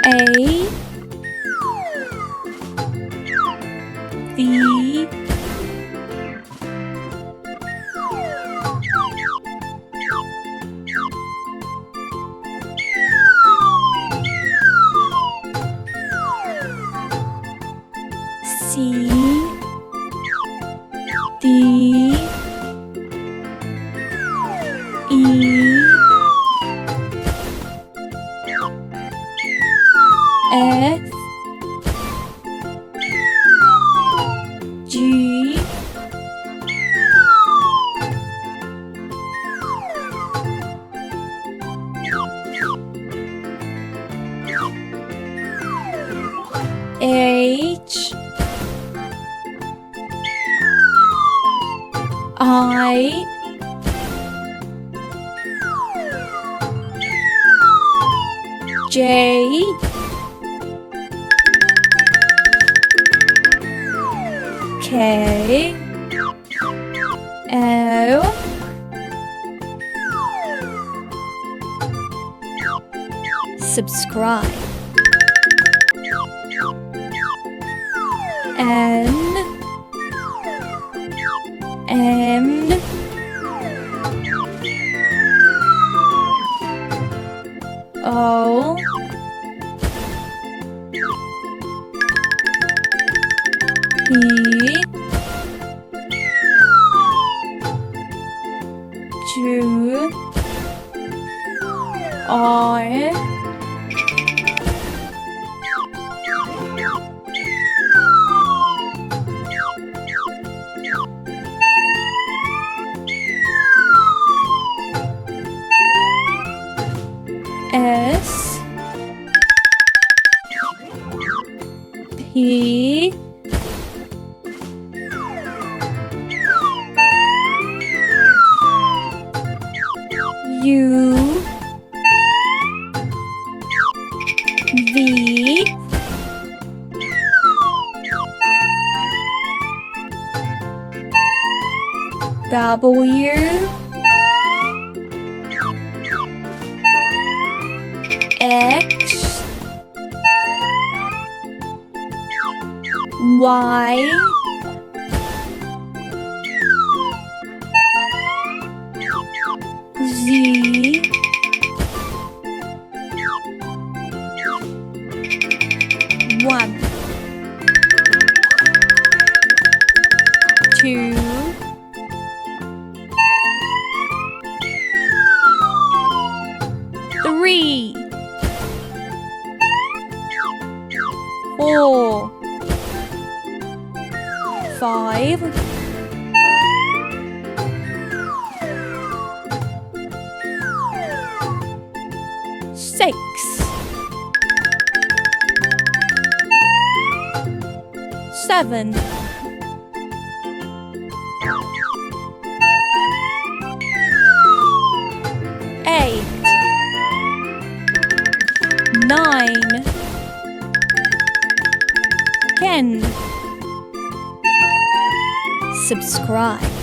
A V C D E F G H I J K L subscribe N M O P Q R S P U V W X Y Z 1 2 3 4 5 6 7 8 9 10 subscribe